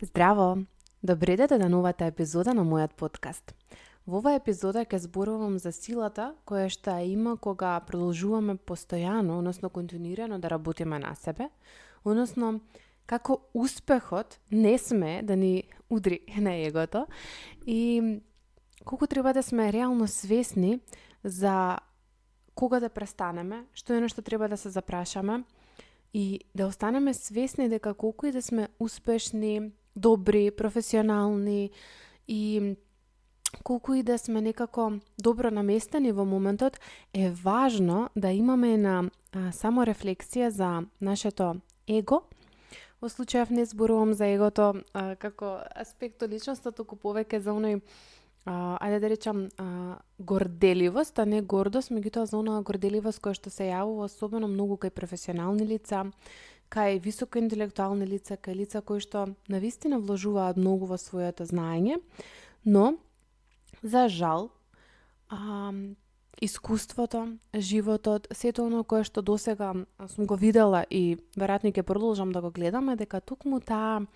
Здраво! Добре дојдете на новата епизода на мојот подкаст. Во оваа епизода ќе зборувам за силата која што ја има кога продолжуваме постојано, односно континуирано да работиме на себе, односно како успехот не sme да ни удри на егото и колку треба да сме реално свесни за кога да престанеме, што е нешто треба да се запрашаме и да останеме свесни дека колку и да сме успешни, добри, професионални и колку и да сме некако добро наместени во моментот, е важно да имаме една саморефлексија за нашето его. Во случајов не зборувам за егото како аспект од личноста, туку повеќе за оној ајде да речам горделивост, а не гордост, меѓутоа за онаа горделивост која што се јавува особено многу кај професионални лица, кај високоинтелектуални лица, кај лица кои што навистина вложуваат многу во своето знаење, но за жал искуството, животот, сето оно кое што досега сум го видела и веројатно ќе продолжам да го гледам е дека токму таа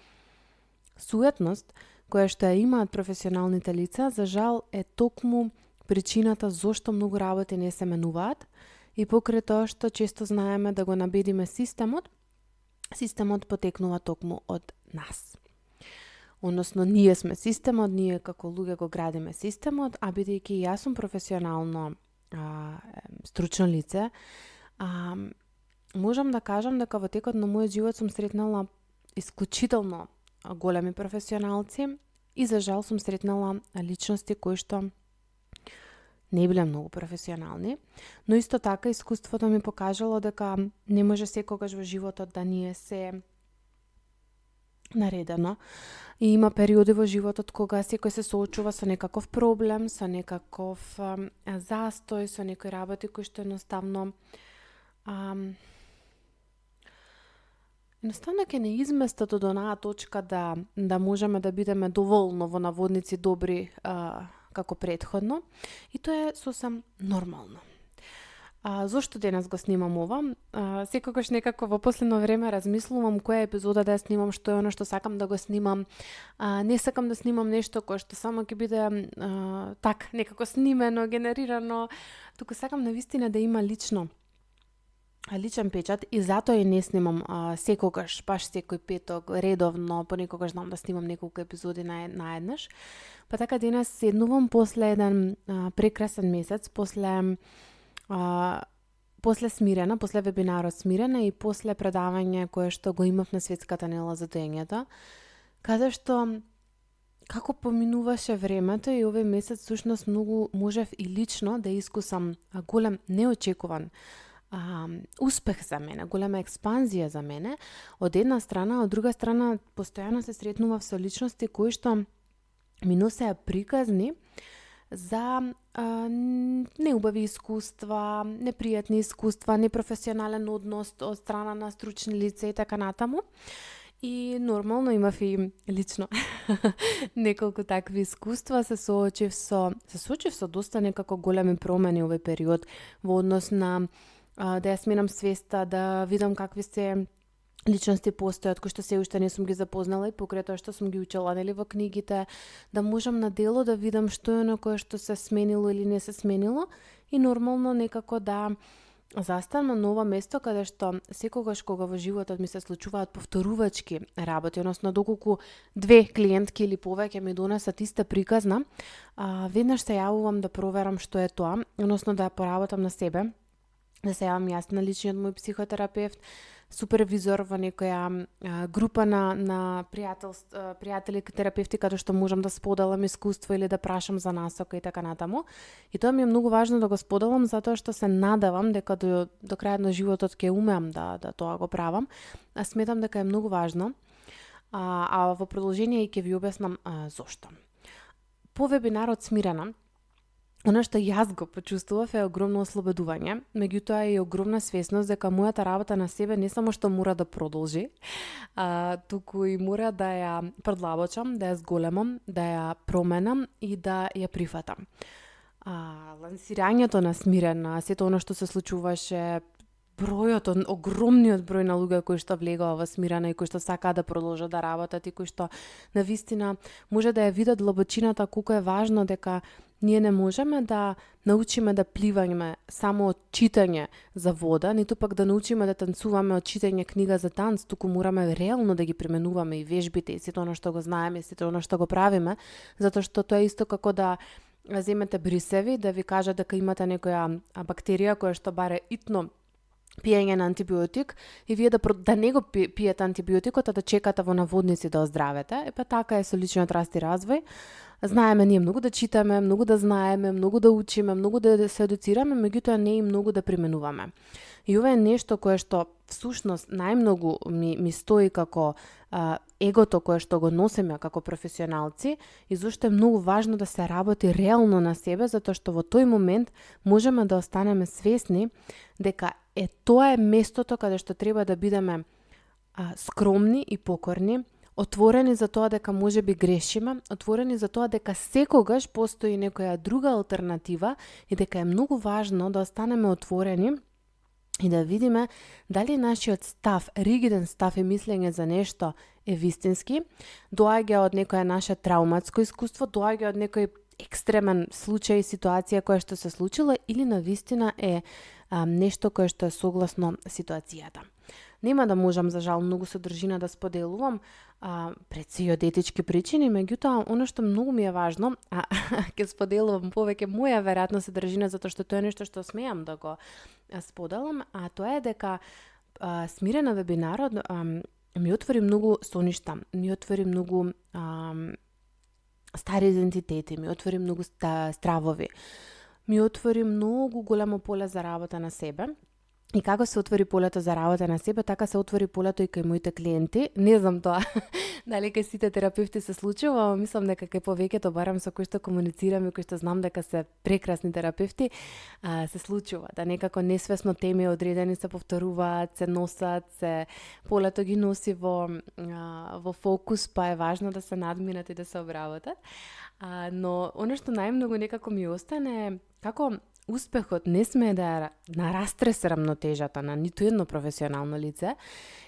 суетност која што ја имаат професионалните лица, за жал е токму причината зошто многу работи не се менуваат и покрај тоа што често знаеме да го набедиме системот потекнува токму од нас. Односно, ние сме системот, ние како луѓе го градиме системот, а бидејќи јас сум професионално стручно лице, можам да кажам дека во текот на мојот живот сум сретнала исклучително големи професионалци и за жал сум сретнала личности кои што не биле многу професионални, но исто така искуството ми покажало дека не може секогаш во животот да ни е се наредено и има периоди во животот кога секој се соочува со некаков проблем, со некаков застој, со некои работи кои што едноставно ќе не изместат од онаа точка да можеме да бидеме доволно во наводници добри како претходно, и тоа е сосем нормално. Зошто денес го снимам ова? Секогаш некако во последно време размислувам која епизода да ја снимам, што е оно што сакам да го снимам. Не сакам да снимам нешто кое што само ќе биде некако снимено, генерирано, туку сакам навистина да има личен печат и затоа и не снимам секогаш, баш секој петок, редовно, понекогаш знам да снимам неколку епизоди наеднаш. Па така денес седнувам после еден прекрасен месец, после Смирена, после вебинарот Смирена и после предавање кое што го имав на Светската недела за доењето, каде што како поминуваше времето и овој месец всушност многу можев и лично да искусам голем неочекуван успех за мене, голема експанзија за мене, од една страна, од друга страна постојано се сретнував со личности кои што ми носеа приказни за неубави искуства, непријатни искуства, непрофесионален однос од страна на стручни лица и така натаму. И нормално имав и лично неколку такви искуства, се соочив со доста некако големи промени овој период во однос на да ја сменам свеста, да видам какви се личности постојат кои што се уште не сум ги запознала и покрај тоа што сум ги учела во книгите, да можам на дело да видам што е оно кое што се сменило или не се сменило и нормално некако да застанам на ова место каде што секогаш кога во животот ми се случуваат повторувачки работи, односно доколку две клиентки или повеќе ми донесат иста приказна, веднаш се јавувам да проверам што е тоа, односно да поработам на себе, да се јавам јас на личниот мој психотерапевт, супервизор во некоја група на пријатели терапевти каде што можам да споделам искуство или да прашам за насока и така натаму. И тоа ми е многу важно да го споделам затоа што се надевам дека до крајот на животот ќе умеам да тоа го правам. Сметам дека е многу важно. Во продолжение и ќе ви објаснам зошто. По вебинарот Смирена, оно што јас го почувствував е огромно ослободување, меѓутоа е и огромна свесност дека мојата работа на себе не само што мора да продолжи, туку и мора да ја предлабочам, да ја зголемам, да ја променам и да ја прифатам. Лансирањето на Смирена, сето оно што се случуваше огромниот број на луѓе кои што влегува во Смирена и кои што сакаат да продолжат да работат и кои што навистина може да ја видат длабочината колку е важно дека ние не можеме да научиме да пливаме само од читање за вода, ниту пак да научиме да танцуваме од читање книга за танц, туку мораме реално да ги применуваме и вежбите и сето она што го знаеме, и сето она што го правиме, затоа што тоа е исто како да земете брисеви, да ви кажат дека имате некоја бактерија која што баре итно пиење на антибиотик и вие да не го пиете антибиотикот, а да чекате во наводници да оздравете. Така е со личниот раст и развој. Знаеме ние многу да читаме, многу да знаеме, многу да учиме, многу да се едуцираме, меѓутоа не и многу да применуваме. И ова е нешто кое што всушност најмногу ми стои како егото кое што го носиме како професионалци и зашто е многу важно да се работи реално на себе, затоа што во тој момент можеме да останеме свесни дека тоа е местото каде што треба да бидеме скромни и покорни, отворени за тоа дека може би грешиме, отворени за тоа дека секогаш постои некоја друга алтернатива и дека е многу важно да останеме отворени и да видиме дали нашиот став, ригиден став и мислење за нешто е вистински, доаѓа од некоја наше трауматско искуство, доаѓа од некој екстремен случај, ситуација која што се случила или навистина е нешто кое што е согласно ситуацијата. Нема да можам, за жал, многу содржина да споделувам пред се и од етички причини, меѓутоа, оно што многу ми е важно, ќе споделувам повеќе моја веројатно содржина, затоа што тоа е нешто што смеам да го споделам, а тоа е дека Смирена вебинарот ми отвори многу соништа, ми отвори многу стари идентитети, ми отвори многу стравови, ми отвори многу големо поле за работа на себе. И како се отвори полето за работа на себе, така се отвори полето и кај моите клиенти. Не знам тоа дали кај сите терапевти се случува, ама мислам дека кај повеќето, барам со кои што комуницирам и кои што знам дека се прекрасни терапевти, се случува. Да некако несвесно теми одредени се повторуваат, се носат, полето ги носи во фокус, па е важно да се надминат и да се обработат. Но оно што најмногу некако ми остане е како успехот не смее да нарастресе рамнотежата на ниту едно професионално лице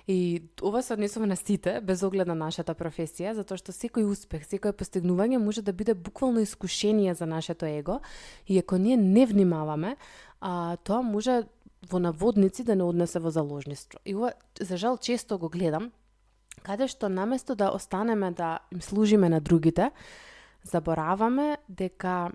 и ова се однесува на сите, без оглед на нашата професија, затоа што секој успех, секој постигнување може да биде буквално искушение за нашето его и ако ние не внимаваме, тоа може во наводници да не однесе во заложништво. И ова, за жал, често го гледам, каде што наместо да останеме да им служиме на другите, забораваме дека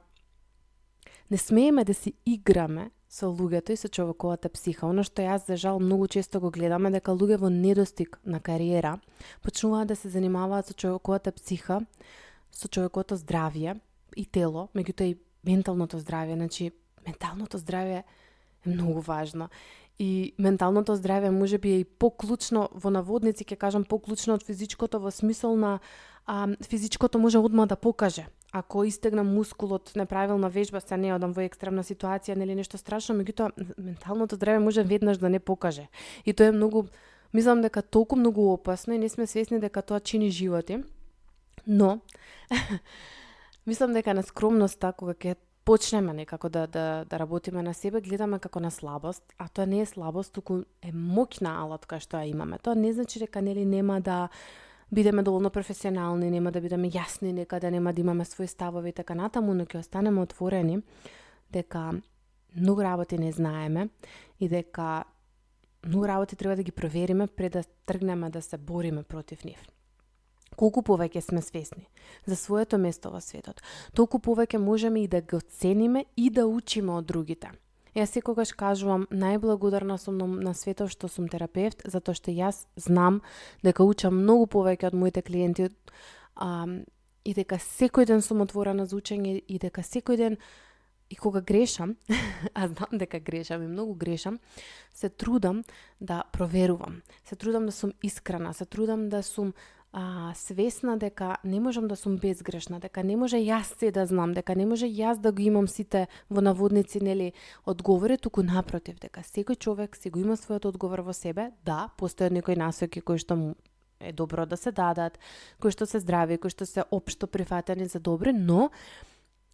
не смееме да си играме со луѓето и со човековата психа. Оно што јас, за жал, многу често го гледам е дека луѓе во недостиг на кариера почнуваат да се занимаваат со човековата психа, со човековото здравје и тело, меѓутоа и менталното здравје. Значи, менталното здравје е многу важно. И менталното здравје може би е и поклучно, во наводници ќе кажам поклучно од физичкото, во смисол на физичкото може одма да покаже. Ако истегнам мускулот, неправилна вежба, се не одам во екстремна ситуација, нели нешто страшно, меѓутоа менталното здравје може веднаш да не покаже. И тоа е многу, мислам дека толку многу опасно и не сме свесни дека тоа чини животи. Но мислам дека на скромноста, кога ќе почнеме некако да работиме на себе, гледаме како на слабост, а тоа не е слабост, туку е моќна алатка што ја имаме. Тоа не значи дека нели нема да бидеме доволно професионални, нема да бидеме јасни, некада нема да имаме своји ставови и така натаму, но ќе останеме отворени дека многу работи не знаеме и дека многу работи треба да ги провериме пред да тргнеме да се бориме против нив. Колку повеќе сме свесни за своето место во светот, толку повеќе можеме и да го цениме и да учиме од другите. Јас секогаш кажувам, најблагодарна сум на светот што сум терапевт, затоа што јас знам дека учам многу повеќе од моите клиенти и дека секој ден сум отворена за учење и дека секој ден и кога грешам, а знам дека грешам и многу грешам, се трудам да проверувам, се трудам да сум искрена, се трудам да сум свесна дека не можам да сум безгрешна, дека не може јас се да знам, дека не може јас да го имам сите во наводници, нели, одговори, туку напротив, дека секој човек си го има својот одговор во себе. Да, постојат некои насоки кои што му е добро да се дадат, кои што се здрави, кои што се општо прифатени за добри, но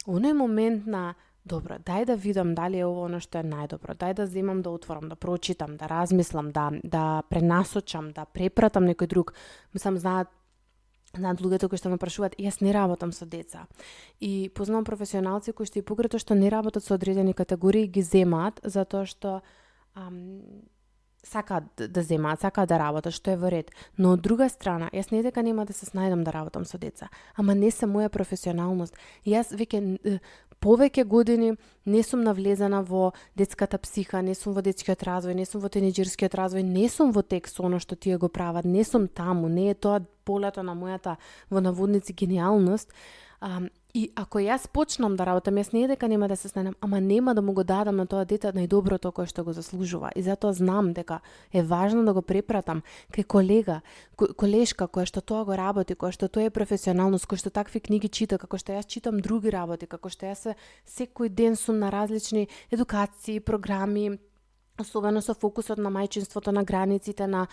оној момент на добро, дај да видам дали е ово она што е најдобро, дај да земам да отворам, да прочитам, да размислам, да пренасочам, да препратам некој друг. Мислам, знаат луѓето кои што ме прашуваат, јас не работам со деца. И познавам професионалци кои што и покрај што не работат со одредени категории, ги земаат затоа што сакаат да земаат, сакаат да работат, што е во ред. Но од друга страна, јас не дека нема да се снајдам да работам со деца, ама не се моја професионалност. Јас веќе повеќе години не сум навлезана во детската психа, не сум во детскиот развој, не сум во тинеџерскиот развој, не сум во текст со оно што тие го прават, не сум таму, не е тоа полето на мојата во наводници гениалност. И ако јас почнам да работам, јас не е дека нема да се снајдам, ама нема да му го дадам на тоа дете најдоброто кое што го заслужува. И затоа знам дека е важно да го препратам кај колега, колешка која што тоа го работи, која што тоа е професионалност, која што такви книги чита, како што јас читам други работи, како што јас секој ден сум на различни едукации, програми, особено со фокусот на мајчинството, на границите, на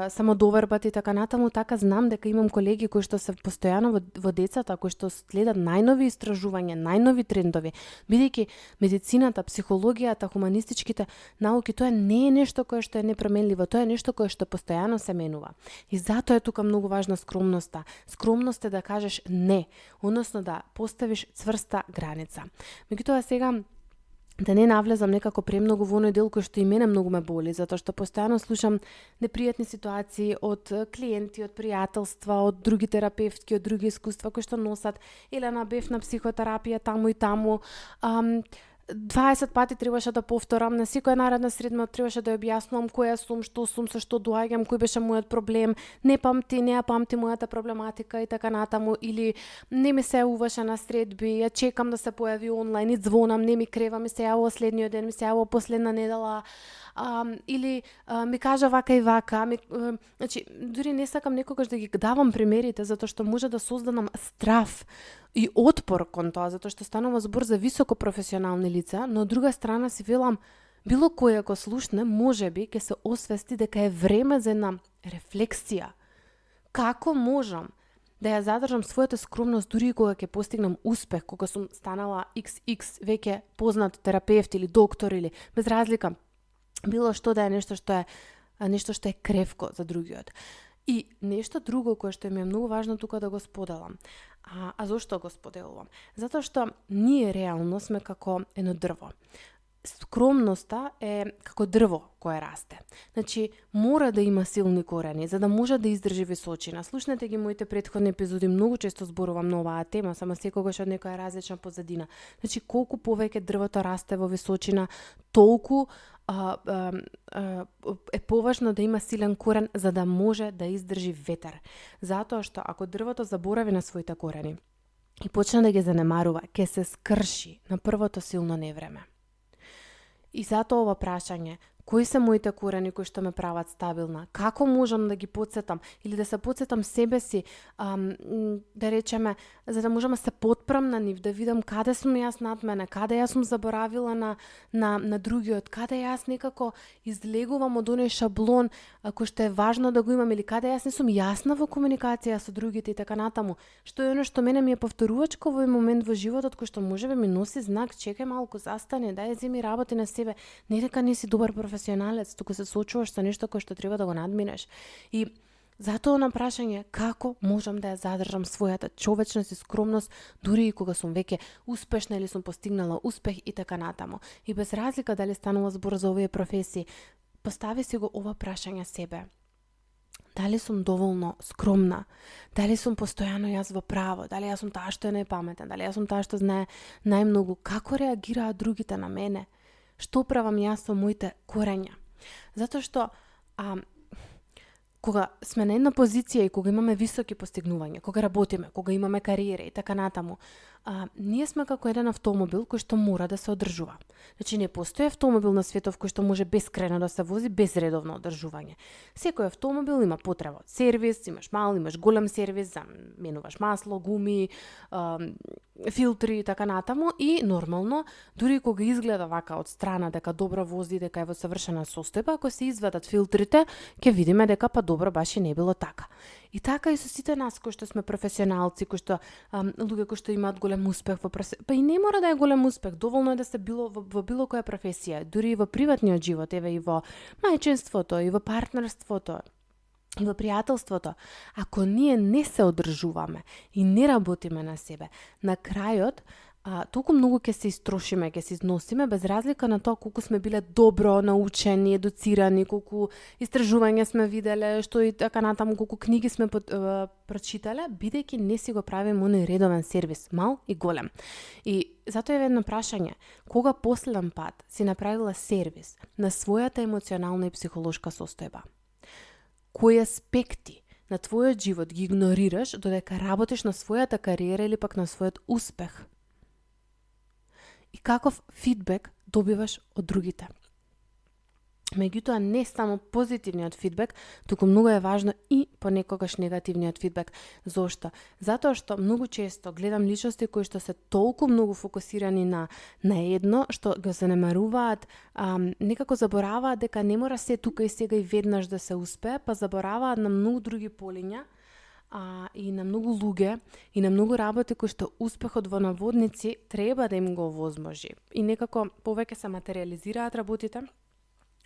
самодовербата и така натаму, така знам дека имам колеги кои што се постојано во децата, кои што следат најнови истражувања, најнови трендови, бидејќи медицината, психологијата, хуманистичките науки, тоа не е нешто кое што е непроменливо, тоа е нешто кое што постојано се менува. И затоа е тука многу важна скромноста. Скромност е да кажеш не, односно да поставиш цврста граница. Меѓутоа сега да не навлезам некако премногу во оној дел кој што и мене многу ме боли, затоа што постојано слушам непријатни ситуации од клиенти, од пријателства, од други терапевтки, од други искуства кои што носат Елена бев на психотерапија таму и таму, 20 пати требаше да повторам, на секоја наредна средба требаше да ја објаснувам која сум, што сум, со што доаѓам, кој беше мојот проблем, не ја памти мојата проблематика и така натаму, или не ми се уваше на средби, ја чекам да се појави онлайн и звонам, не ми крева, ми се јавува следниот ден, ми се јавува последна недела, или ми кажа вака и вака, значи дури не сакам некогаш да ги давам примерите затоа што може да создадам страв и отпор кон тоа, затоа што станува збор за високо професионални лица, но од друга страна си велам, било кој ако слушне, можеби ќе се освести дека е време за една рефлексија. Како можам да ја задржам својата скромност дури и кога ќе постигнам успех, кога сум станала XX веќе познат терапевт или доктор или без разлика, било што да е нешто што е кревко за другиот. И нешто друго кое што ми е многу важно тука да го споделам. А зошто го споделувам? Затоа што ние реално сме како едно дрво. Скромноста е како дрво кое расте. Значи, мора да има силни корени, за да може да издржи височина. Слушнете ги моите претходни епизоди, многу често зборувам на оваа тема, само секогаш од некоја различна позадина. Значи, колку повеќе дрвото расте во височина, толку е поважно да има силен корен за да може да издржи ветер. Затоа што ако дрвото заборави на своите корени и почне да ги занемарува, ќе се скрши на првото силно невреме. И затоа ова прашање, кои се моите корени кои што ме прават стабилна? Како можам да ги подсетам или да се подсетам себе си, да речеме, за да можам да се потпрам на нив, да видам каде сум јас над мене, каде јас сум заборавила на другиот, каде јас некако излегувам од оној шаблон кој што е важно да го имам или каде јас не сум јасна во комуникација со другите и така натаму. Што е оно што мене ми е повторувачко во момент во животот кој што можеби ми носи знак, чекај малку, застани, дај земи работи на себе, не дека не си добар професионалец, туку се соочуваш со нешто кое што треба да го надминеш. И затоа на прашање како можам да ја задржам својата човечност и скромност дури и кога сум веќе успешна или сум постигнала успех и така натаму. И без разлика дали станува збор за овие професии, постави си го ова прашање себе. Дали сум доволно скромна? Дали сум постојано јас во право? Дали јас сум таа што е најпаметна? Дали јас сум таа што знае најмногу? Како реагираат другите на мене? Што правам јас со моите корења? Затоа што кога сме на една позиција и кога имаме високи постигнувања, кога работиме, кога имаме кариера и така натаму, ние сме како еден автомобил кој што мора да се одржува. Значи не постои автомобил на светов кој што може бескрајно да се вози без редовно одржување. Секој автомобил има потреба од сервис, имаш мал, имаш голем сервис, заменуваш масло, гуми, филтри и така натаму и нормално, дури кога изгледа вака од страна дека добро вози, дека е во совршена состојба, ако се извадат филтрите, ќе видиме дека па добро баш и не било така. И така и со сите нас кои што сме професионалци, кои што луѓе кои што имаат голем успех па и не мора да е голем успех, доволно е да се во било која професија, дури и во приватниот живот, еве и во мајчинството, и во партнерството, и во пријателството. Ако ние не се одржуваме и не работиме на себе, на крајот толку многу ќе се истрошиме, ќе се износиме, без разлика на тоа колку сме биле добро научени, едуцирани, колку истражувања сме виделе, што и така натаму, колку книги сме прочитале, бидејќи не си го правиме оној редовен сервис, мал и голем. И затоа е едно прашање, кога последен пат си направила сервис на својата емоционална и психолошка состојба? Кои аспекти на твојот живот ги игнорираш додека работиш на својата кариера или пак на својот успех? И каков фидбек добиваш од другите? Меѓутоа, не само позитивниот фидбек, туку многу е важно и понекогаш негативниот фидбек. Зошто? Затоа што многу често гледам личности кои што се толку многу фокусирани на едно, што го занемаруваат, некако забораваат дека не мора се тука и сега и веднаш да се успее, па забораваат на многу други полиња, и на многу луѓе и на многу работи кои што успехот во наводници треба да им го овозможи. И некако повеќе се материализираат работите,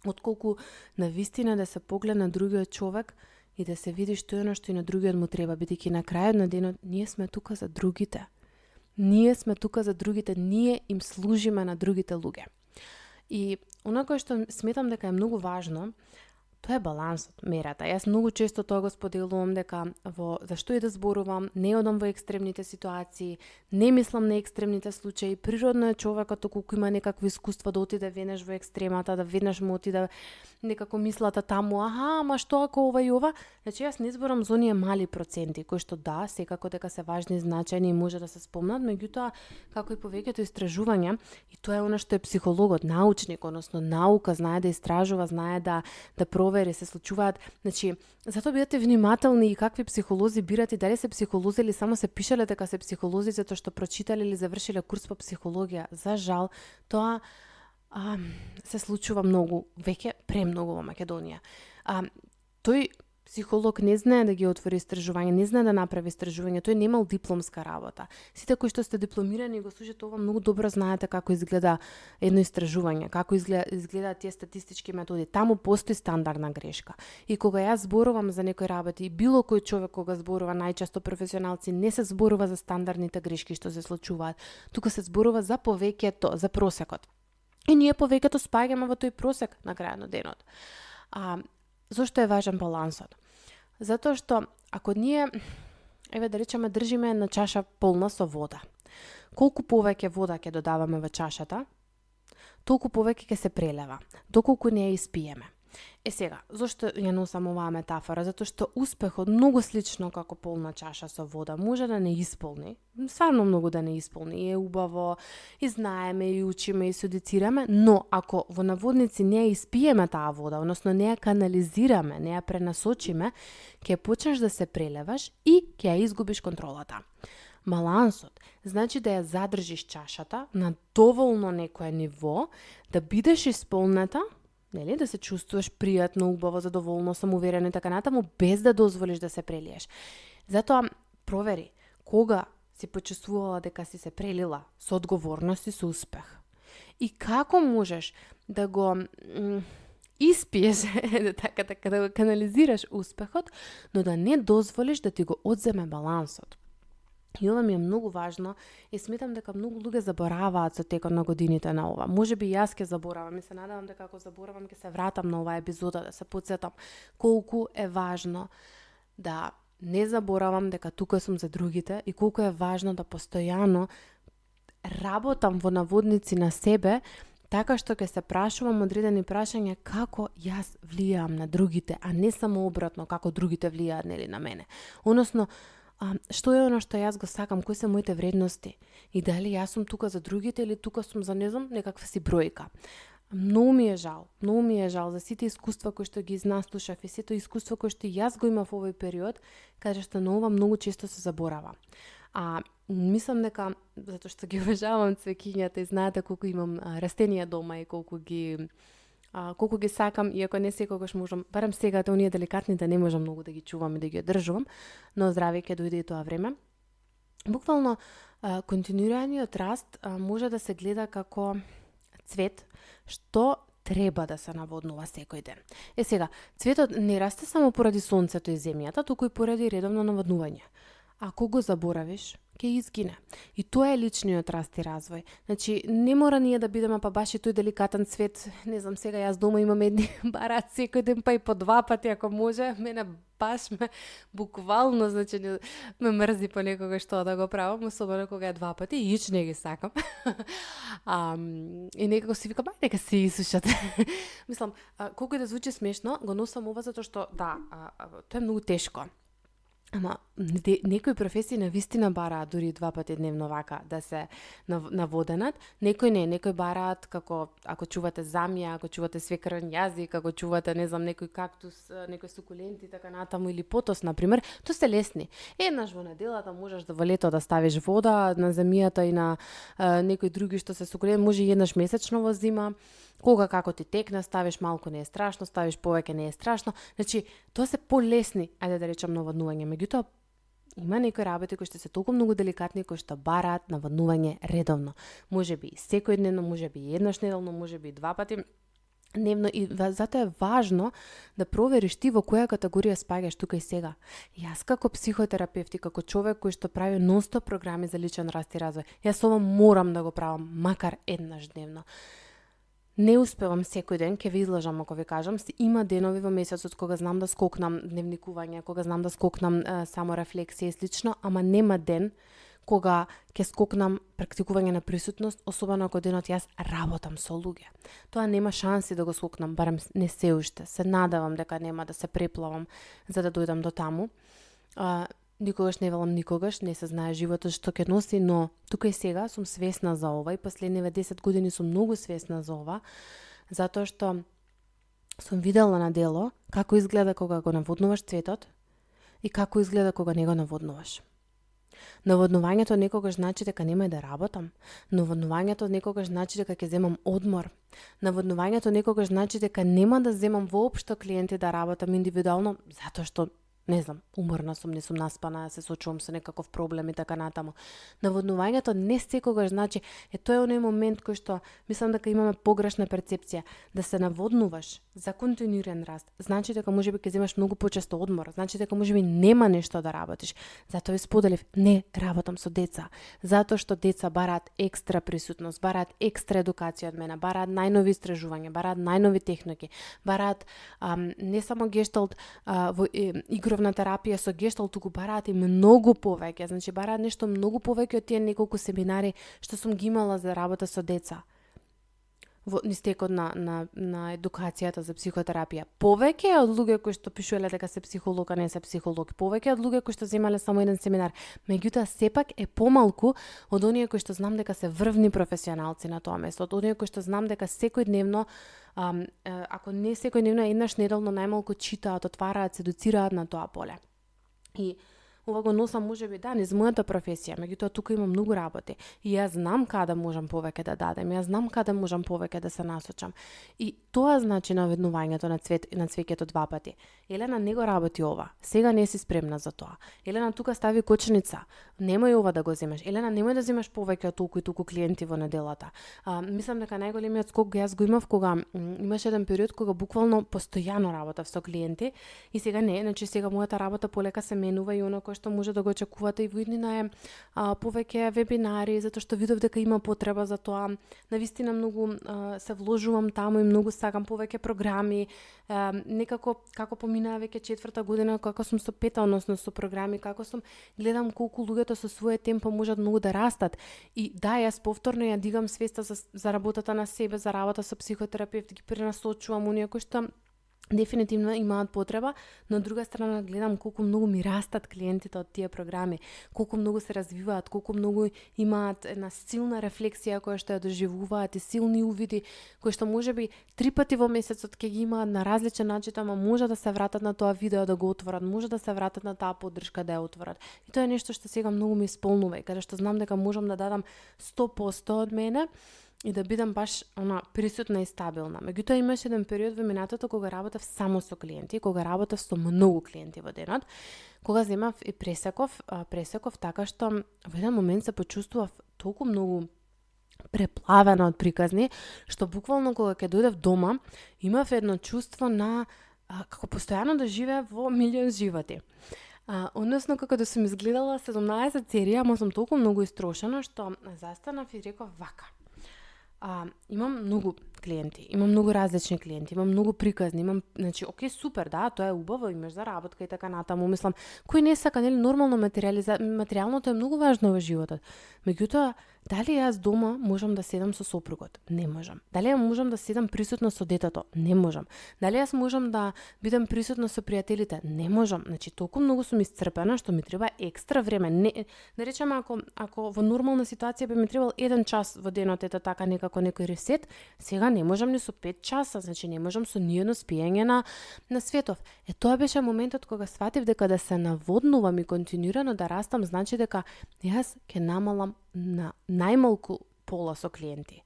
отколку на вистина да се погледне на другиот човек и да се види што е оно што и на другиот му треба, бидејќи на крајот на денот ние сме тука за другите. Ние сме тука за другите, ние им служиме на другите луѓе. И оно кое што сметам дека е многу важно, тоа е балансот, мерата. Јас многу често тоа го споделувам дека зашто и да зборувам, не одам во екстремните ситуации, не мислам на екстремните случаи, природно е човекот колку има некакво искуство да отиде веднаш во екстремата, да веднаш му отиде некако мислата таму, ама што ако ова и ова? Значи јас не зборам за оние мали проценти, кои што да, секако дека се важни, значајни и може да се спомнат, меѓутоа, како и повеќето истражувања, и тоа е она што е психологот, научник, односно наука, знае да истражува, знае да провери, се случуваат. Значи, затоа бидете внимателни и какви психолози бирате, дали се психолози или само се пишале дека се психолози затоа што прочитале или завршиле курс по психологија. За жал, тоа се случува многу, веќе премногу во Македонија. Тој психолог не знае да ги отвори истражување, не знае да направи истражување, тој немал дипломска работа. Сите кои што сте дипломирани и го слушате ова, многу добро знаете како изгледа едно истражување, како изгледаат тие статистички методи. Таму постои стандардна грешка. И кога јас зборувам за некои работи, и било кој човек кога зборува, најчесто професионалци, не се зборува за стандардните грешки што се случуваат, туку се зборува за повеќето, за просекот. И ние повеќето спаѓаме во тој просек на крајот на денот. Зошто е важен балансот? Затоа што ако ние, еве да речеме, држиме една чаша полна со вода, колку повеќе вода ќе додаваме во чашата, толку повеќе ќе се прелева, доколку не ја испиеме. Сега, зошто ја носам оваа метафора? Затоа што успехот многу слично како полна чаша со вода може да не исполни, стварно многу да не исполни, и е убаво, и знаеме, и учиме, и судицираме, но ако во наводници не ја испиеме таа вода, односно не ја канализираме, не ја пренасочиме, ќе почнеш да се прелеваш и ќе ја изгубиш контролата. Балансот значи да ја задржиш чашата на доволно некое ниво, да бидеш исполнета, нели, да се чувствуваш пријатно, убаво, задоволно, самоуверено и така натаму, без да дозволиш да се прелиеш. Затоа провери кога си почувствувала дека си се прелила со одговорност и со успех. И како можеш да го испиеш, така да го канализираш успехот, но да не дозволиш да ти го одземе балансот. И ова ми е многу важно и сметам дека многу луѓе забораваат со текот на годините на ова. Може би јас ќе заборавам и се надевам дека ако заборавам ќе се вратам на оваа епизода да се потсетам колку е важно да не заборавам дека тука сум за другите и колку е важно да постојано работам во наводници на себе, така што ќе се прашувам одредени прашања како јас влијам на другите, а не само обратно како другите влијаат нели на мене. Односно, што е оно што јас го сакам, кои се моите вредности и дали јас сум тука за другите или тука сум за некаква си бројка. Многу ми е жал за сите искуства кои што ги изнаслушав и сето искуство кои што јас го имав овој период, каде што на ова многу често се заборава. Мислам дека, затоа што ги уважавам цвеќињата и знаете колку имам растенија дома и колку ги колку ги сакам, иако не секогаш можам, барем сега оние деликатните не можам многу да ги чувам и да ги одржувам, но здраве ќе дојде и тоа време. Буквално, континуираниот раст може да се гледа како цвет што треба да се наводнува секој ден. Сега, цветот не расте само поради сонцето и земјата, туку и поради редовно наводнување. Ако го заборавиш, ќе изгине. И тоа е личниот раст и развој. Значи, не мора ние да бидеме па баш и тој деликатен цвет. Не знам, сега јас дома имам едни барат секој ден, па и по 2 пати ако може. Мене баш ме буквално, значи, ме мрзи понекогаш тоа да го правам, особено кога е 2 пати, и ич не ги сакам. И некако си викам, ајде дека се исушат. Мислам, колку и да звучи смешно, го носам ова затоа што, да, тоа е многу тешко. Ама некои професии на вистина бараат дури 2 пати дневно вака да се наводенат. Некои не, некои бараат како ако чувате замја, ако чувате свекрен јазик, ако чувате, не знам, некој кактус, некои сукуленти така натаму или потос на пример, тоа се лесни. Еднаш во неделата можеш да во лето да ставиш вода на земјата и на некои други што се сукуленти, може и еднаш месечно во зима. Кога како ти текне, ставиш малку не е страшно, ставиш повеќе не е страшно. Значи, тоа се полесни, ајде да речам, наводнување. Меѓутоа, има некои работи кои што се толку многу деликатни, кои што бараат наводнување редовно. Можеби секојдневно, можеби еднаш неделно, можеби 2 пати дневно, и затоа е важно да провериш ти во која категорија спаѓаш тука и сега. Јас како психотерапевт и како човек кој што прави нонстоп програми за личен раст и развој, јас ова морам да го правам макар еднаш дневно. Не успевам секој ден, ќе ви излажам ако ви кажам, има денови во месецот кога знам да скокнам дневникување, кога знам да скокнам само рефлексија и слично, ама нема ден кога ќе скокнам практикување на присутност, особено ако денот јас работам со луѓе. Тоа нема шанси да го скокнам, барем не се уште. Се надавам дека нема да се преплавам за да дојдам до таму. Никогаш не велам никогаш, не се знае животот што ќе носи, но тука и сега сум свесна за ова и последниве 10 години сум многу свесна за ова, затоа што сум видела на дело како изгледа кога го наводнуваш цветот и како изгледа кога не го наводнуваш. Наводнувањето некогаш значи дека нема да работам. Наводнувањето некогаш значи дека ќе земам одмор. Наводнувањето некогаш значи дека нема да земам воопшто клиенти да работам индивидуално, затоа што не знам, уморна сум, не сум наспана, се сочувам со некаков проблем и така натаму. Наводнувањето не секогаш значи, тоа е оној момент кој што мислам дека имаме погрешна перцепција, да се наводнуваш за континуиран раст, значи дека можеби ќе земаш многу почесто одмор, значи дека можеби нема нешто да работиш. Затоа ви споделив, не работам со деца, затоа што деца бараат екстра присутност, бараат екстра едукација од мене, бараат најнови истражувања, бараат најнови техники, бараат не само гешталт во игровна терапија со гешталт, туку бараат и многу повеќе, значи бараат нешто многу повеќе од тие неколку семинари што сум ги имала за работа со деца во нистекот на едукацијата за психотерапија. Повеќе од луѓе кои што пишувале дека се психолог, а не се психолог, повеќе од луѓе кои што земале само еден семинар, меѓутоа сепак е помалку од оние кои што знам дека се врвни професионалци на тоа место, од оние кои што знам дека секојдневно, ако не секојдневно, еднаш неделно најмалку читаат, отвараат, се едуцираат на тоа поле. И ова го носам можеби да, низ мојата професија, меѓутоа тука има многу работи. И јас знам каде можам повеќе да дадем, јас знам каде можам повеќе да се насочам. И тоа значи наведнувањето на цвеќето 2 пати. Елена не го работи ова. Сега не си спремна за тоа. Елена тука стави кочница. Немој ова да го земеш. Елена, немој да земеш повеќе од толку и толку клиенти во неделата. Мислам дека најголемиот скок јас го имав кога имаше еден период кога буквално постојано работев со клиенти и сега не, значи сега мојата работа полека се менува и оно што може да го очекувате и во иднина е повеќе вебинари, затоа што видов дека има потреба за тоа. Навистина многу се вложувам таму и многу сакам повеќе програми. Некако како поминаа веќе 4-та година како сум со 5-та, односно со програми, како сум гледам колку луѓето со своје темпо можат многу да растат. И да, јас повторно ја дигам свеста за работата на себе, за работа со психотерапевт, ги пренасочувам оние кои што дефинитивно имаат потреба, но од друга страна гледам колку многу ми растат клиентите од тие програми, колку многу се развиваат, колку многу имаат една силна рефлексија која што ја доживуваат и силни увиди кои што можеби 3 пати во месецот ќе ги имаат на различен начин, ама може да се вратат на тоа видео да го отворат, може да се вратат на таа поддршка да ја отворат. И тоа е нешто што сега многу ми исполнува и каде што знам дека можам да дадам 100% од мене. и да бидам баш присутна и стабилна. Меѓутоа имаше еден период во минатото кога работев само со клиенти, кога работев со многу клиенти во денот, кога земав и пресеков така што во еден момент се почувствував толку многу преплавена од приказни, што буквално кога ќе дојдев дома, имав едно чувство на како постојано да живеев во милион животи. Односно, како да сум изгледала 17 серија, ама сум толку многу истрошена, што застанав и реков вака. Имам многу клиенти, имам многу различни клиенти, имам многу приказни, значи, окей, супер, да, тоа е убаво, имаш заработка и така натаму, мислам, кој не сака, нели, нормално материјалното е многу важно во животот. Меѓутоа, дали јас дома можам да седам со сопругот? Не можам. Дали ја можам да седам присутно со детето? Не можам. Дали јас можам да бидам присутна со пријателите? Не можам. Значи, толку многу сум исцрпена што ми треба екстра време. Не речеме, ако во нормална ситуација би ми требал 1 час во денот, ето така некако некој ресет, сега не можам ни со 5 часа, значи не можам со ниедно спиење на светов. Тоа беше моментот кога сватив дека да се наводнувам и континуирано да растам, значи дека јас ќе намалам на најмалку пола со клиенти.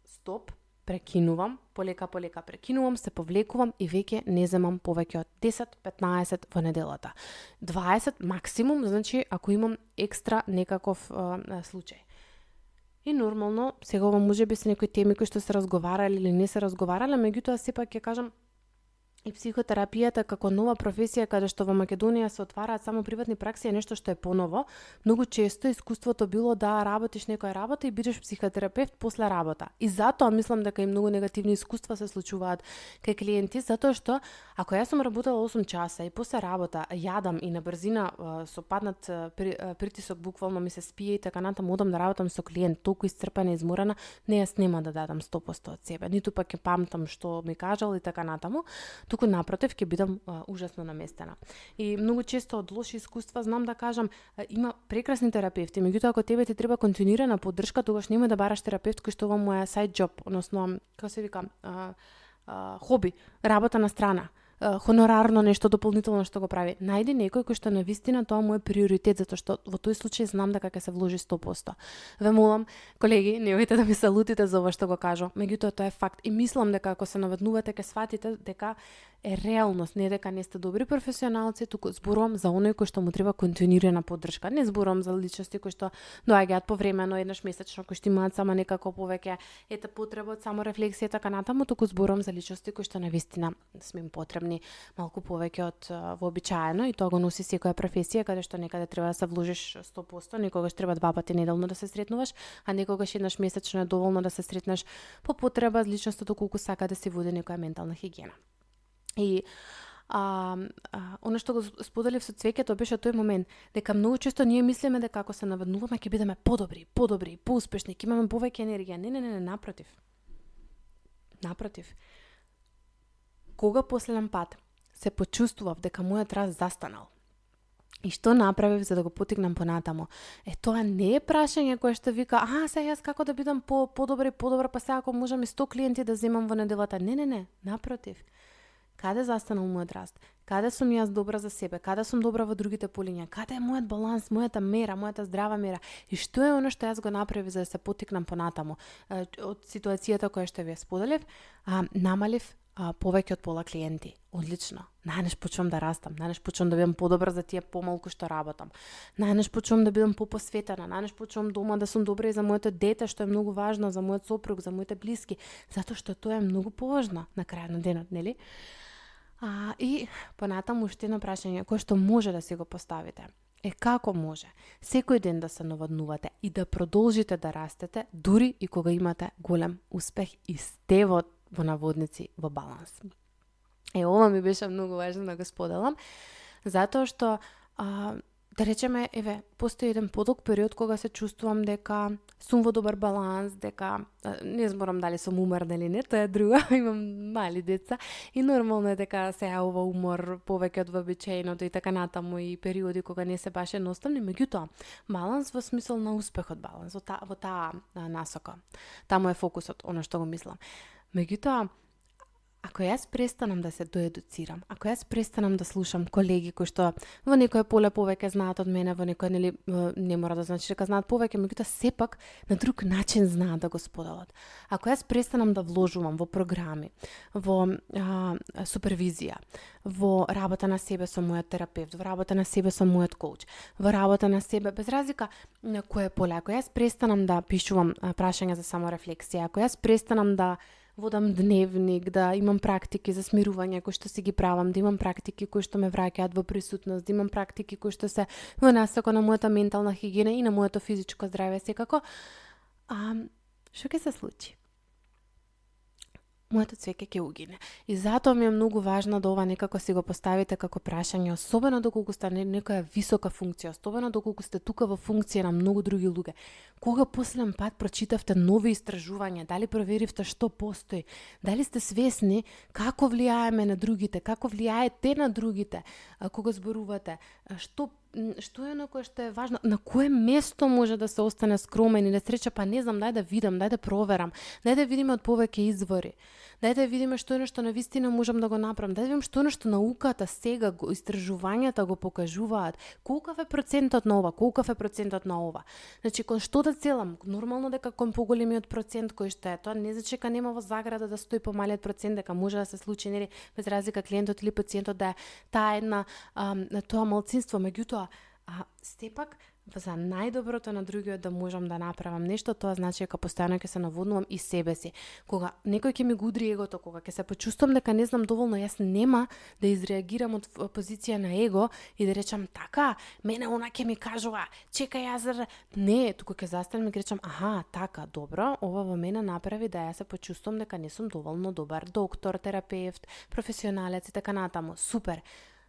Стоп, прекинувам, полека прекинувам, се повлекувам и веќе не земам повеќе од 10-15 во неделата. 20 максимум, значи ако имам екстра некаков случај. И нормално, сега ова може би се некои теми кои што се разговарале или не се разговарале, меѓутоа сепак ќе кажам и психотерапијата како нова професија каде што во Македонија се отвараат само приватни пракси е нешто што е поново. Многу често искуството било да работиш некоја работа и бидеш психотерапевт после работа. И затоа мислам дека и многу негативни искуства се случуваат кај клиенти, затоа што ако јас сум работела 8 часа и после работа јадам и на брзина со паднат притисок буквално ми се спие и така натаму одам да работам со клиент толку исцрпена и изморена, не јас нема да дадам 100% од себе, ниту пак ќе памтам што ми кажал и така натаму. Туку напротив ќе бидам ужасно наместена. И многу често од лоши искуства знам да кажам, има прекрасни терапевти, меѓутоа ако тебе ти треба континуирана поддршка, тогаш немој да бараш терапевт кој што ова му е side job, односно како се вика, хоби, работа на страна, хонорарно нешто дополнително што го прави. Најди некој кој што навистина тоа му е приоритет, затоа што во тој случај знам дека ќе се вложи 100%. Ве молам, колеги, немојте да ми се лутите за ова што го кажам, меѓутоа тоа е факт и мислам дека ако се наведнувате ќе сватите дека е реалност, не дека не сте добри професионалци, туку зборувам за оној кој што му треба континуирана поддршка. Не зборувам за личности кои што доаѓаат повремено еднаш месечно, кои што имаат само некако повеќе потреба од само рефлексија така натаму, туку зборувам за личности кои што навистина сме им потребни малку повеќе од вообичаено и тоа го носи секоја професија каде што некаде треба да се вложиш 100%, некогаш треба 2 пати неделно да се сретнуваш, а некогаш еднаш месечно е доволно да се сретнеш по потреба личностот колку сака да се води некоја ментална хигиена. И оно што го споделив со Цвеќето беше тој момент дека многу често ние мислиме дека ако се наведнуваме ќе бидеме подобри, поуспешни, ќе имаме повеќе енергија. Не, напротив. Кога последен пат се почувствував дека мојот раст застанал и што направив за да го потигнам понатамо, тоа не е прашање кое што вика, сега јас како да бидам подобра, па сега ако можам и 100 клиенти да земам во неделата. Не, напротив. Каде застанал мојот раст? Каде сум јас добра за себе? Каде сум добра во другите полиња? Каде е мојот баланс, мојата мера, мојата здрава мера? И што е оно што јас го направив за да се потикнам понатаму? Од ситуацијата која што ви споделив, намалив повеќе од пола клиенти. Одлично. Најнаш почнувам да растам, најнаш почнувам да бидам подобра за тие помалку што работам. Најнаш почнувам да бидам попосветена, најнаш почнувам дома да сум добра и за моето дете, што е многу важно, за мојот сопруг, за моите блиски, затоа што тоа е многу поважно на крај на денот, нели? И понатаму уште едно прашање кое што може да си го поставите е како може секој ден да се наводнувате и да продолжите да растете дури и кога имате голем успех и сте во наводници во баланс. Ова ми беше многу важно да го споделам, затоа што да речеме, постои еден подолг период кога се чувствувам дека сум во добар баланс, дека не зборам дали сум уморна или не, тоа е друго, имам мали деца и нормално е дека се јавува умор повеќе од вообичаеното и така натаму и периоди кога не се баш едноставни, меѓутоа баланс во смисол на успехот, баланс во таа насока. Таму е фокусот, оно што го мислам. Меѓутоа, Ако јас престанам да се доедуцирам, ако јас престанам да слушам колеги кои што во некое поле повеќе знаат од мене, во некое не мора да значи дека знаат повеќе, меѓутоа сепак на друг начин знаат да го споделат. Ако јас престанам да вложувам во програми, во супервизија, во работа на себе со мојот терапевт, во работа на себе со мојот коуч, во работа на себе без разлика на кое поле, ако јас престанам да пишувам прашања за саморефлексија, ако јас престанам да водам дневник, да имам практики за смирување кои што си ги правам, да имам практики кои што ме враќаат во присутност, да имам практики кои што се во насока на мојата ментална хигиена и на моето физичко здравје секако, што ќе се случи? Моето цвеќе ќе угине. И затоа ми е многу важно да ова некако си го поставите како прашање, особено доколку сте на некоја висока функција, особено доколку сте тука во функција на многу други луѓе. Кога последен пат прочитавте нови истражувања, дали проверивте што постои, дали сте свесни како влијаеме на другите, како влијаете на другите, кога зборувате, што е на кое што е важно, на кое место може да се остане скромен и да се рече, па не знам, дај да видам, дај да проверам, дај да видиме од повеќе извори, дај да видиме што е нешто на вистина можам да го направам, дај да видим што е нешто науката сега, истражувањата го покажуваат, колкав е процентот на ова, колкав е процентот на ова. Значи, кон што да целам, нормално дека кон поголемиот процент кој што е, тоа не значи дека нема во заграда да стои помалиот процент, дека може да се случи, нели, без разлика клиентот или пациентот да е таа една тоа малцинство, меѓутоа сепак за најдоброто на другиот да можам да направам нешто, тоа значи дека постојано ќе се наводнувам и себе си. Кога некој ќе ми го удри егото, кога ќе се почувствам дека не знам доволно, јас нема да изреагирам од позиција на его и да речам така, мене она ќе ми кажува, чекај јас не, туку ќе застанам и ќе речам така, добро, ова во мене направи да јас се почувствам дека не сум доволно добар доктор, терапевт, професионалец и така натаму. Супер.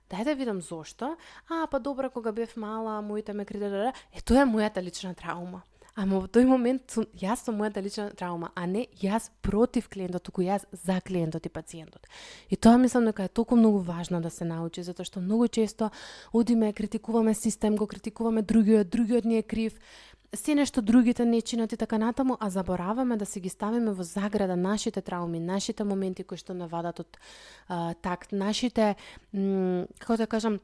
Дај да видам зошто. Па добро, кога бев мала, моите ме критикувале. Тоа е мојата лична траума. Ама во тој момент јас сум мојата лична траума, а не јас против клиентот, туку јас за клиентот и пациентот. И тоа мислам дека е толку многу важно да се научи, затоа што многу често одиме, критикуваме систем, го критикуваме другиот не е крив, се нешто другите не чинат и така натаму, а забораваме да си ги ставиме во заграда нашите трауми, нашите моменти кои што не вадат од такт, нашите, како да кажам,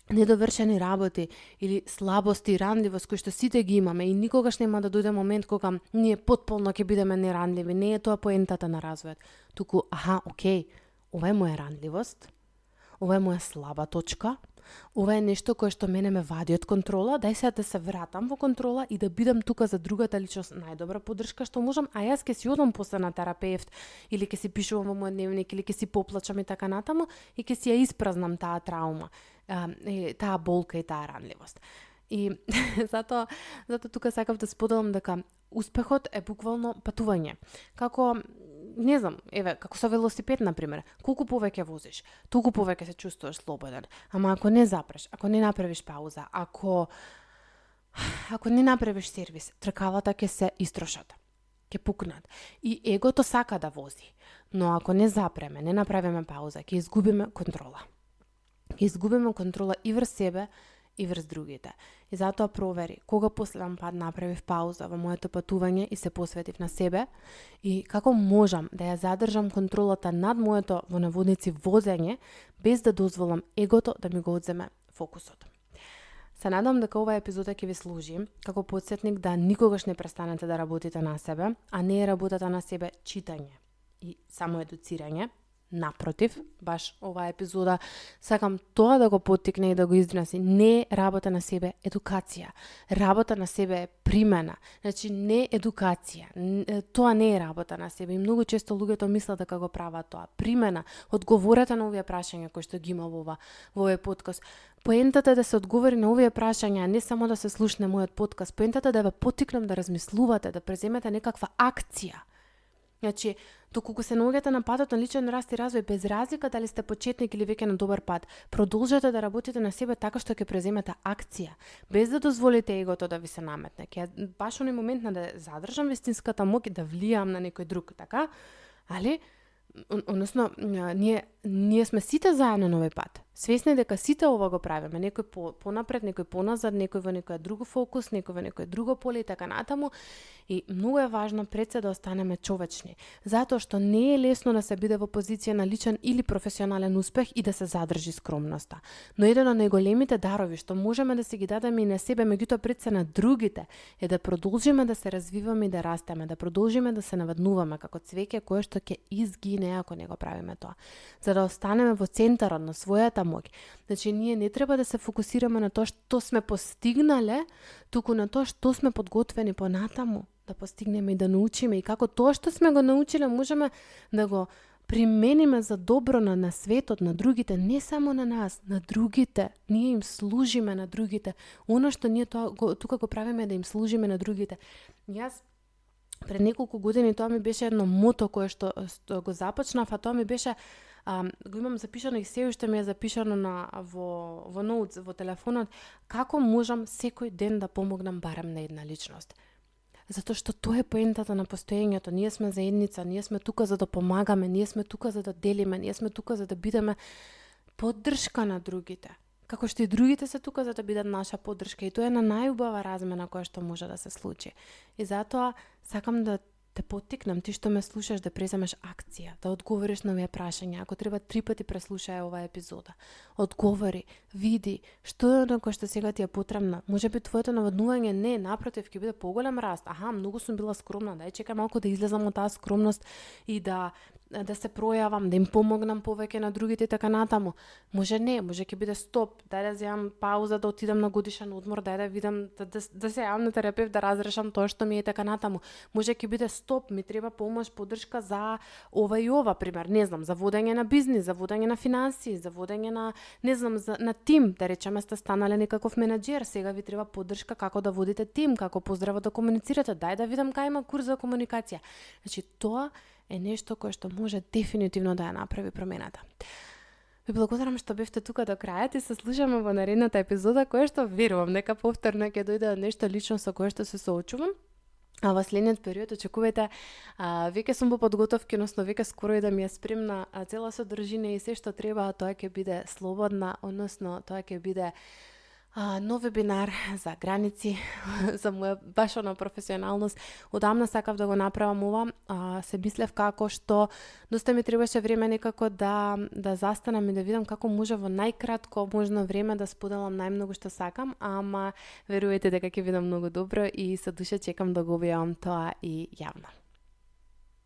недовршени работи или слабости, ранливост кои што сите ги имаме и никогаш нема да дојде момент кога ние потполно ќе бидеме неранливи. Не е тоа поентата на развојот. Туку, окей, ова е моја ранливост, ова е моја слаба точка, ова е нешто кое што мене ме вади од контрола, дај сега да се вратам во контрола и да бидам тука за другата личност најдобра поддршка што можам, а јас ќе си одам после на терапевт или ќе си пишувам во мој дневник или ќе си поплачам и така натаму и ќе си ја испразнам таа траума, таа болка и таа ранливост. И затоа тука сакав да споделам дека успехот е буквално патување. Како не знам, како со велосипед, например, колку повеќе возиш, толку повеќе се чувствуваш слободен. Ама ако не запреш, ако не направиш пауза, ако не направиш сервис, тркалата ќе се истрошат, ќе пукнат. И егото сака да вози, но ако не запреме, не направиме пауза, ќе изгубиме контрола. Ќе изгубиме контрола и врз себе, и врз другите. И затоа провери кога последен пат направив пауза во моето патување и се посветив на себе и како можам да ја задржам контролата над моето во наводници возење без да дозволам егото да ми го одземе фокусот. Се надам дека оваа епизода ќе ви служи како потсетник да никогаш не престанете да работите на себе, а не е работата на себе читање и самоедуцирање. Напротив, баш оваа епизода сакам тоа да го поттикне и да го изнеси. Не е работа на себе едукација. Работа на себе е примена. Значи не едукација. Тоа не е работа на себе. И многу често луѓето мислат дека го прават тоа. Примена. Одговорете на овие прашања кои што ги има во овој подкаст. Поентата е да се одговори на овие прашања, не само да се слушне мојот подкаст. Поентата е да ве поттикнам да размислувате, да преземете некаква акција. Значи, доколку се наоѓате на патот на личен раст и развој, без разлика дали сте почетник или веќе на добар пат, продолжете да работите на себе така што ќе преземете акција, без да дозволите егото да ви се наметне. Ќе баш оној момент на да задржам вистинската моќ и да влијам на некој друг, така? Али, односно, ние сме сите заедно на овој пат. Свесни дека сите ова го правиме, некој понапред, некој поназад, некој во некој друго фокус, некој во некој друго поле и така натаму. И многу е важно пред се да останеме човечни, затоа што не е лесно да се биде во позиција на личен или професионален успех и да се задржи скромноста. Но еден од најголемите дарови што можеме да си ги дадеме и на себе, меѓутоа пред се на другите, е да продолжиме да се развиваме и да растеме, да продолжиме да се наводнуваме како цвеќе кое што ќе изгине ако не го правиме тоа. За да останеме во центарот на својата моќ. Значи, ние не треба да се фокусираме на тоа што сме постигнале, туку на тоа што сме подготвени понатаму да постигнеме и да научиме и како тоа што сме го научиле можеме да го примениме за добро на светот, на другите, не само на нас, на другите. Ние им служиме на другите. Оно што ние тука го правиме да им служиме на другите. Јас пред неколку години тоа ми беше едно мото кое што го започнав, а тоа ми беше го имам запишано и се уште ми е запишано во ноутс во телефонот, како можам секој ден да помогнам барем на една личност. Затоа што тоа е поентата на постоењето. Ние сме заедница, ние сме тука за да помагаме, ние сме тука за да делиме, ние сме тука за да бидеме поддршка на другите. Како што и другите се тука за да бидат наша поддршка. И тоа е на најубава размена која што може да се случи. И затоа сакам да те поттикнам, ти што ме слушаш, да преземеш акција, да одговориш на овие прашања. Ако треба 3 пати преслушај оваа епизода. Одговори, види, што е оно кое што сега ти е потребно. Можеби твоето наводнување не, напротив, ќе биде поголем раст. Многу сум била скромна, дај чекам малку да излезам од таа скромност и да се пројавам, да им помогнам повеќе на другите и така натаму. Може не, може ќе биде стоп, дај да земам пауза, да отидам на годишен одмор, дај да видам, да се јавам на терапевт, да разрешам тоа што ми е така натаму. Може ќе биде стоп, ми треба помош, поддршка за ова и ова, пример, не знам, за водење на бизнис, за водење на финансии, за водење на, не знам, на тим, да речеме сте станале некаков менаџер, сега ви треба поддршка како да водите тим, како поздраво да комуницирате, дај да видам кај има курс за комуникација. Значи, тоа е нешто кое што може дефинитивно да ја направи промената. Ви благодарам што бевте тука до крајот и се слушаме во наредната епизода, која што верувам дека повторно ќе дојде нешто лично со кое што се соочувам. А во следниот период очекувате, веќе сум во подготовки, односно веќе скоро и да ми е спремна цела содржина и се што треба, тоа ќе биде слободна, односно тоа ќе биде нов вебинар за граници, за моја баш професионалност. Одамна сакав да го направам ова, се мислев како што доста ми требаше време некако да застанам и да видам како може во најкратко можно време да споделам најмногу што сакам, ама верувате дека ќе видам многу добро и со душа чекам да го објавам тоа и јавно.